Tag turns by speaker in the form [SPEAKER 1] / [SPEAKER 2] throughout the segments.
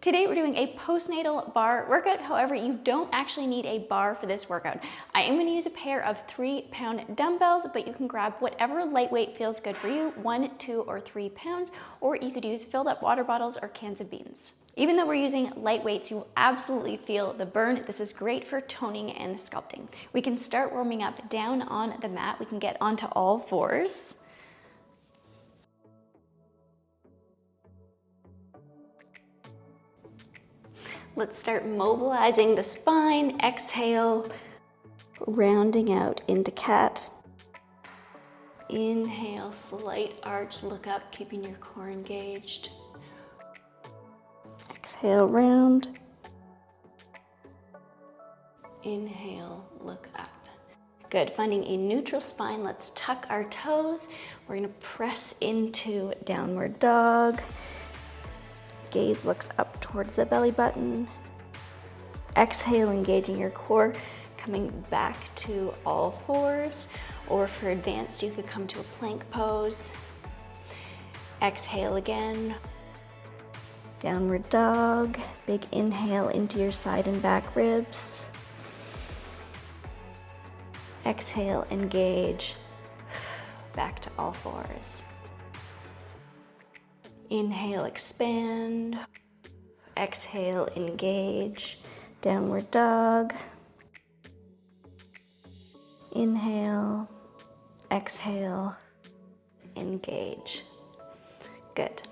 [SPEAKER 1] Today we're doing a postnatal bar workout. However, you don't actually need a bar for this workout. I am going to use a pair of 3-pound dumbbells, but you can grab whatever lightweight feels good for you, 1, 2, or 3 pounds, or you could use filled up water bottles or cans of beans. Even though we're using light weights, you will absolutely feel the burn. This is great for toning and sculpting. We can start warming up down on the mat. We can get onto all fours. Let's start mobilizing the spine. Exhale, rounding out into cat. Inhale, slight arch, look up, keeping your core engaged. Exhale, round. Inhale, look up. Good, finding a neutral spine. Let's tuck our toes. We're gonna press into downward dog. Gaze looks up towards the belly button. Exhale, engaging your core, coming back to all fours, or for advanced, you could come to a plank pose. Exhale again. Downward dog, big inhale into your side and back ribs. Exhale, engage, back to all fours. Inhale, expand. Exhale, engage. Downward dog. Inhale. Exhale. Engage. Good.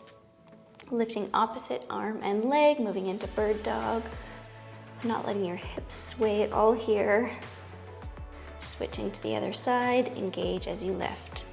[SPEAKER 1] Lifting opposite arm and leg, moving into bird dog. Not letting your hips sway at all here. Switching to the other side, engage as you lift.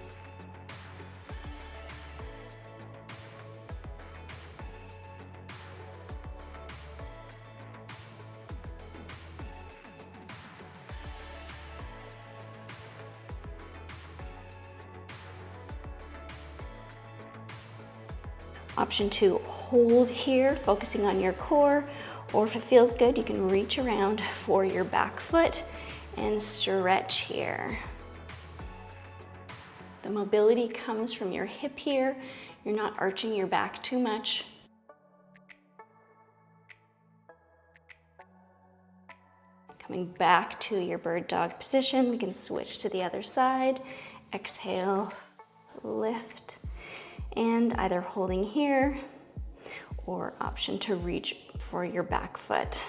[SPEAKER 1] Option 2, hold here, focusing on your core, or if it feels good, you can reach around for your back foot and stretch here. The mobility comes from your hip here. You're not arching your back too much. Coming back to your bird dog position, we can switch to the other side. Exhale, lift. And either holding here or option to reach for your back foot.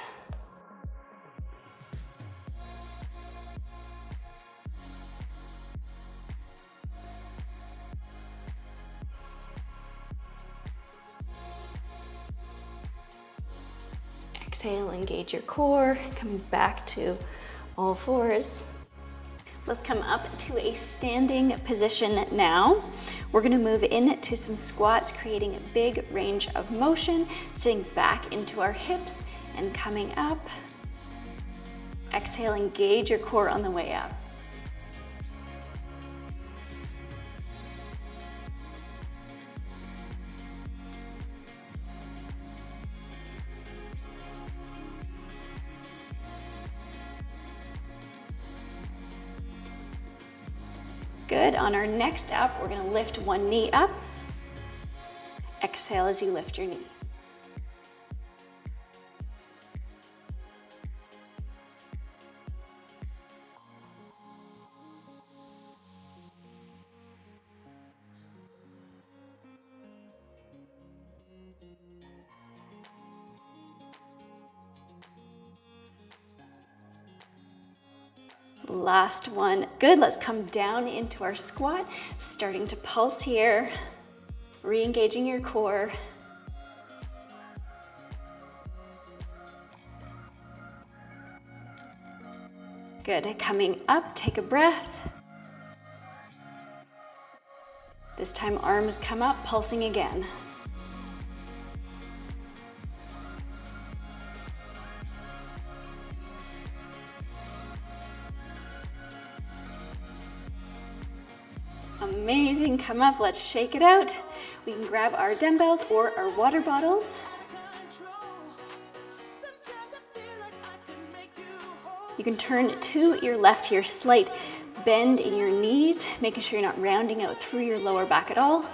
[SPEAKER 1] Exhale, engage your core, coming back to all fours. Let's come up to a standing position now. We're gonna move into some squats, creating a big range of motion, sitting back into our hips and coming up. Exhale, engage your core on the way up. Good, on our next up, we're gonna lift one knee up. Exhale as you lift your knee. Last one. Good, let's come down into our squat, starting to pulse here, re-engaging your core. Good, coming up, take a breath. This time arms come up, pulsing again. Amazing, come up, let's shake it out. We can grab our dumbbells or our water bottles. You can turn to your left here, slight bend in your knees, making sure you're not rounding out through your lower back at all.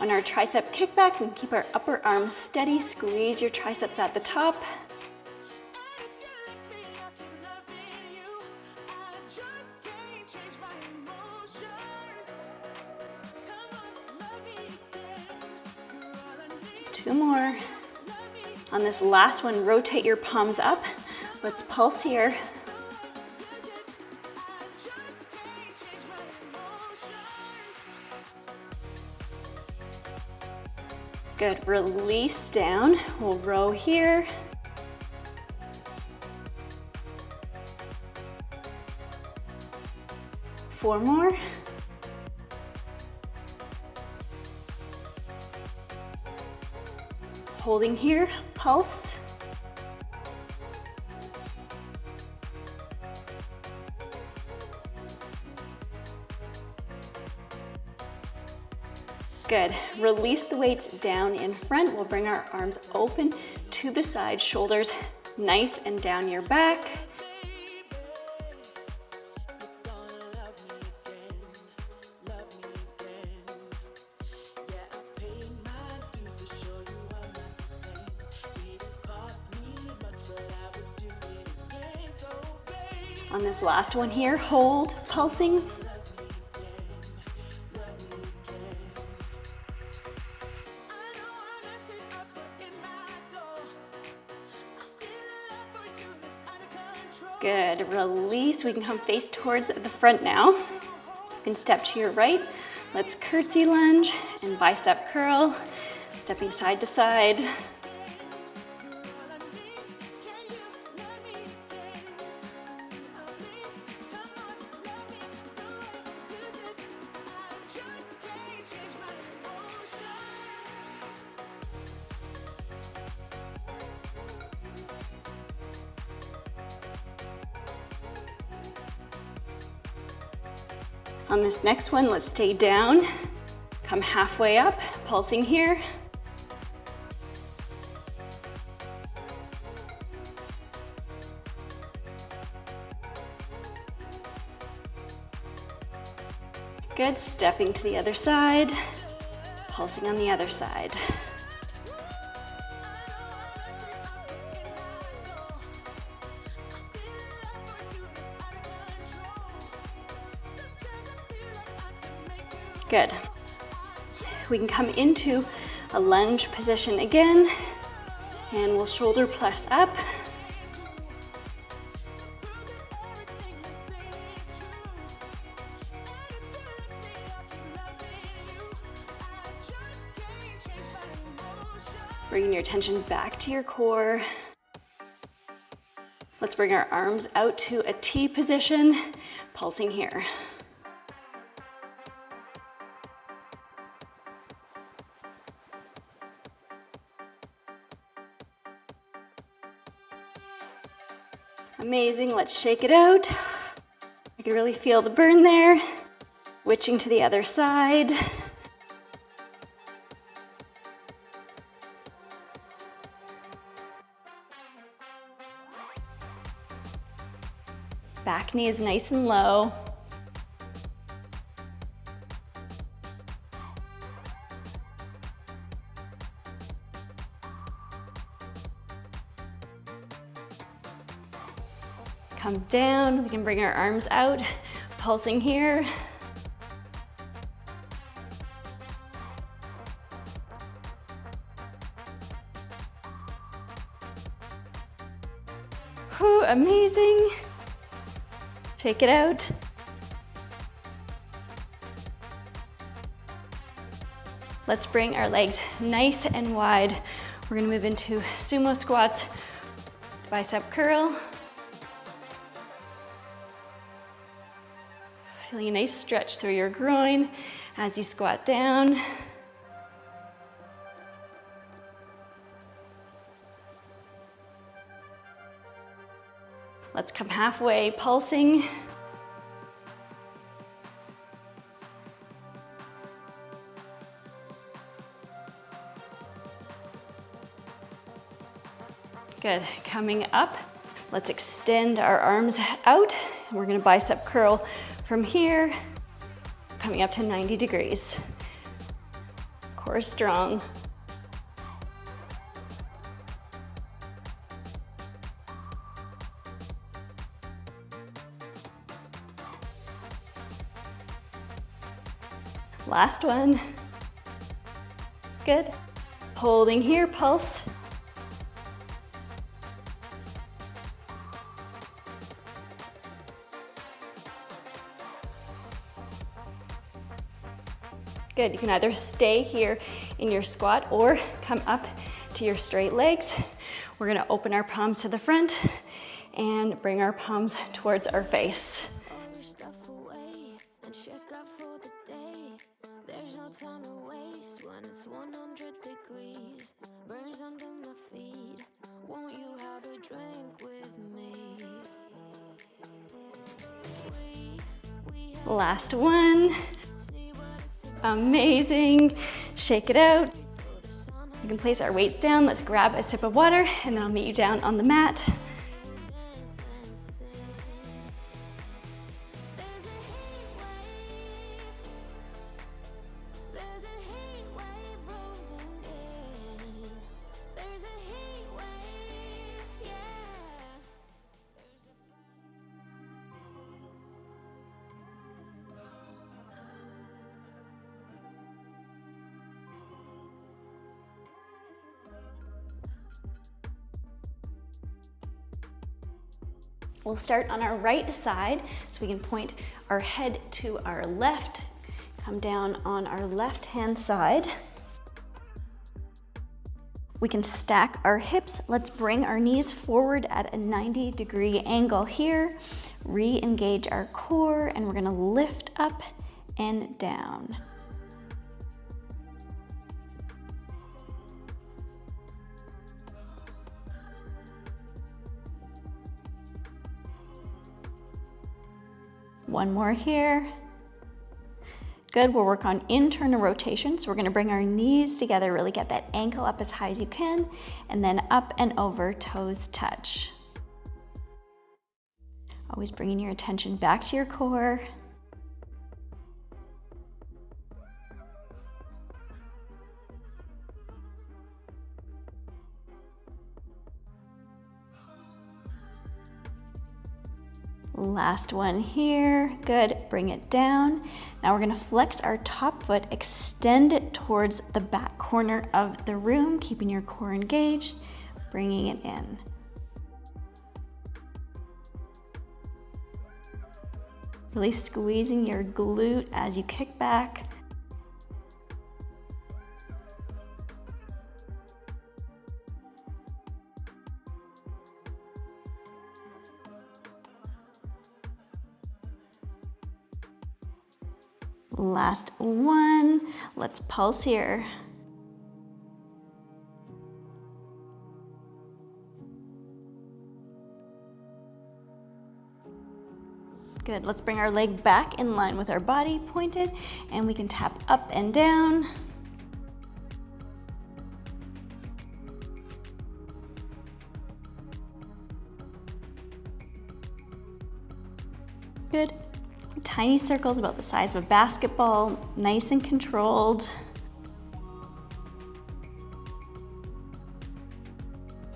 [SPEAKER 1] On our tricep kickback, we can keep our upper arm steady. Squeeze your triceps at the top. Two more. On this last one, rotate your palms up. Let's pulse here. Good, release down. We'll row here. Four more. Holding here, pulse. Good. Release the weights down in front. We'll bring our arms open to the side, shoulders nice and down your back. On this last one here, hold, pulsing. Good, release. We can come face towards the front now. You can step to your right. Let's curtsy lunge and bicep curl, stepping side to side. On this next one, let's stay down. Come halfway up, pulsing here. Good, stepping to the other side, pulsing on the other side. Good. We can come into a lunge position again, and we'll shoulder press up. Bringing your attention back to your core. Let's bring our arms out to a T position, pulsing here. Amazing, let's shake it out. I can really feel the burn there. Switching to the other side. Back knee is nice and low. Come down, we can bring our arms out, pulsing here. Whew, amazing. Shake it out. Let's bring our legs nice and wide. We're gonna move into sumo squats, bicep curl. Feeling a nice stretch through your groin as you squat down. Let's come halfway, pulsing. Good, coming up, let's extend our arms out. We're gonna bicep curl from here, coming up to 90 degrees. Core strong. Last one. Good. Holding here, pulse. Good. You can either stay here in your squat or come up to your straight legs. We're gonna open our palms to the front and bring our palms towards our face. Last one. Amazing. Shake it out. You can place our weights down. Let's grab a sip of water and then I'll meet you down on the mat. We'll start on our right side, so we can point our head to our left, come down on our left-hand side. We can stack our hips. Let's bring our knees forward at a 90-degree angle here. Re-engage our core, and we're gonna lift up and down. One more here. Good, we'll work on internal rotation. So we're gonna bring our knees together, really get that ankle up as high as you can, and then up and over, toes touch. Always bringing your attention back to your core. Last one here. Good, bring it down. Now we're gonna flex our top foot, extend it towards the back corner of the room, keeping your core engaged, bringing it in. Really squeezing your glute as you kick back. Last one. Let's pulse here. Good, let's bring our leg back in line with our body pointed, and we can tap up and down. Good. Tiny circles about the size of a basketball, nice and controlled.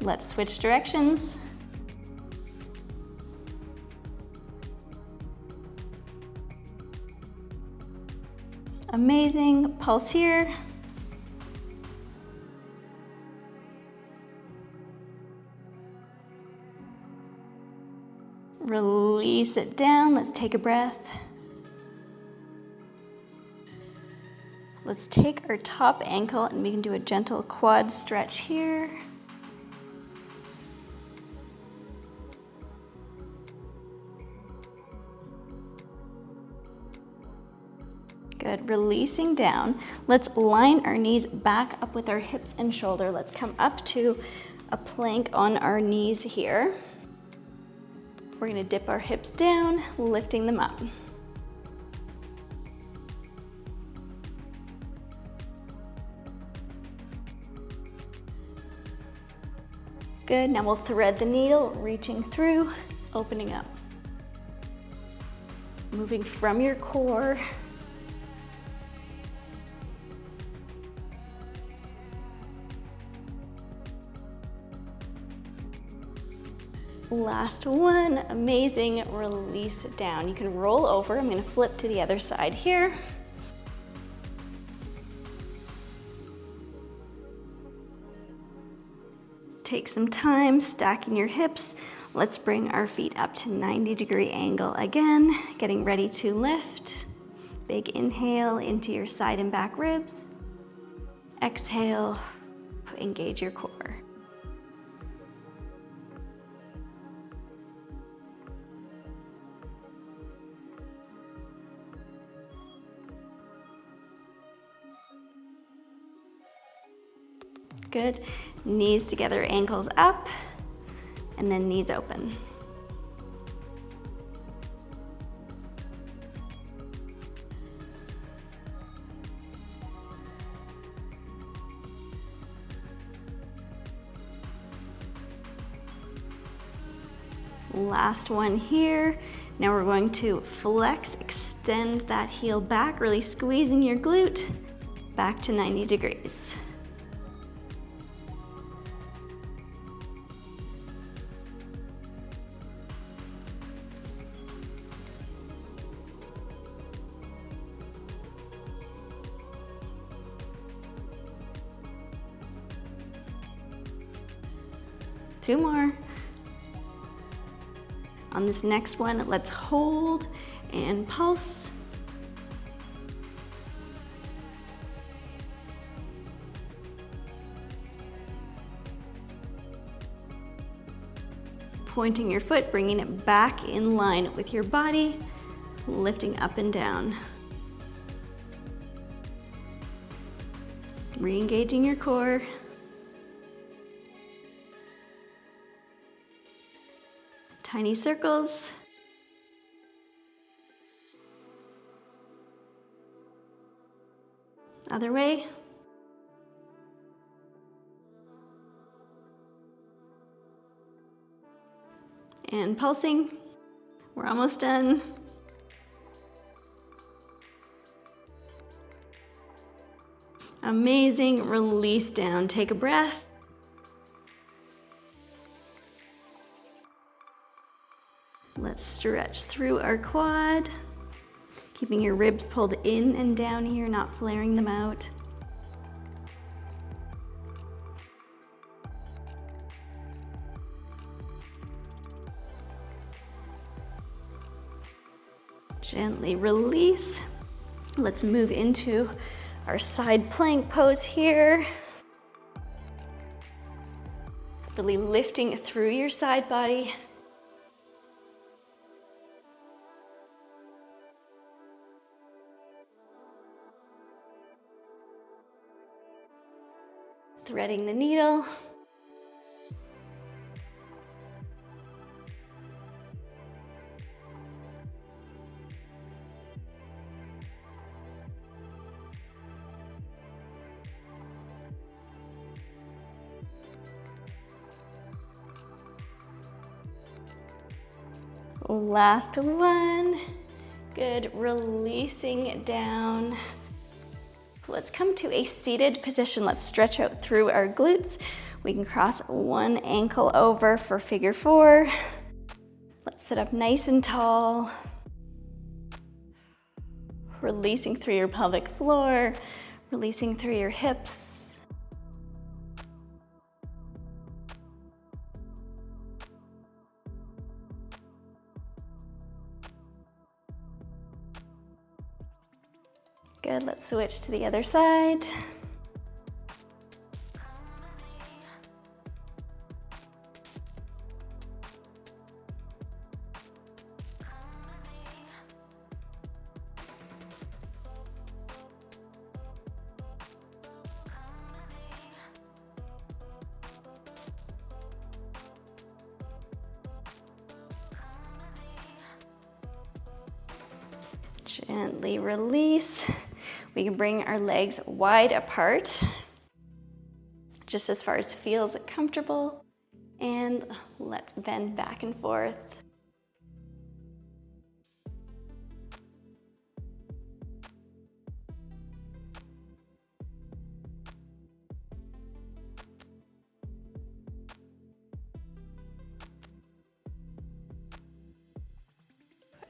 [SPEAKER 1] Let's switch directions. Amazing, pulse here. Release it down, let's take a breath. Let's take our top ankle and we can do a gentle quad stretch here. Good, releasing down. Let's line our knees back up with our hips and shoulder. Let's come up to a plank on our knees here. We're gonna dip our hips down, lifting them up. Good, now we'll thread the needle, reaching through, opening up. Moving from your core. Last one, amazing, release it down. You can roll over. I'm gonna flip to the other side here. Take some time stacking your hips. Let's bring our feet up to 90-degree angle again, getting ready to lift. Big inhale into your side and back ribs. Exhale, engage your core. Good. Knees together, ankles up, and then knees open. Last one here. Now we're going to flex, extend that heel back, really squeezing your glute back to 90 degrees. Two more. On this next one, let's hold and pulse. Pointing your foot, bringing it back in line with your body, lifting up and down. Re-engaging your core. Tiny circles. Other way. And pulsing. We're almost done. Amazing. Release down. Take a breath. Let's stretch through our quad, keeping your ribs pulled in and down here, not flaring them out. Gently release. Let's move into our side plank pose here. Really lifting through your side body. Threading the needle. Last one. Good, releasing down. Let's come to a seated position. Let's stretch out through our glutes. We can cross one ankle over for figure four. Let's sit up nice and tall. Releasing through your pelvic floor, releasing through your hips. Good, let's switch to the other side. Gently release. We can bring our legs wide apart, just as far as feels comfortable, and let's bend back and forth.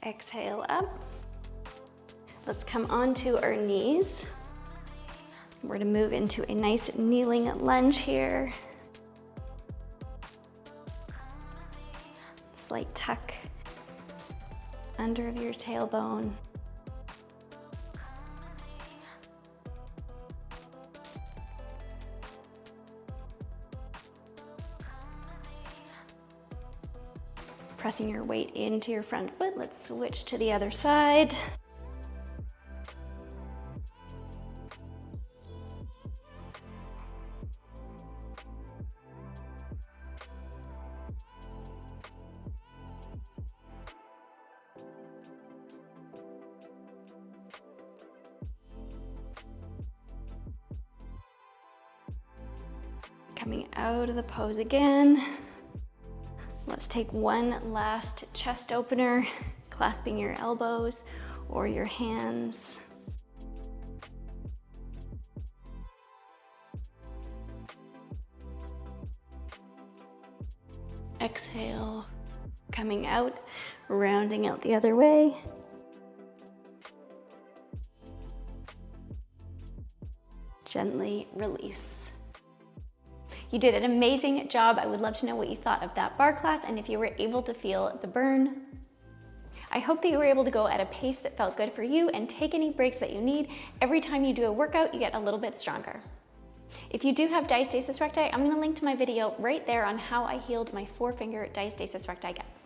[SPEAKER 1] Exhale up. Let's come onto our knees. We're gonna move into a nice kneeling lunge here. Slight tuck under of your tailbone. Pressing your weight into your front foot. Let's switch to the other side. Coming out of the pose again. Let's take one last chest opener, clasping your elbows or your hands. Exhale, coming out, rounding out the other way. Gently release. You did an amazing job. I would love to know what you thought of that barre class and if you were able to feel the burn. I hope that you were able to go at a pace that felt good for you and take any breaks that you need. Every time you do a workout, you get a little bit stronger. If you do have diastasis recti, I'm gonna link to my video right there on how I healed my 4-finger diastasis recti gap.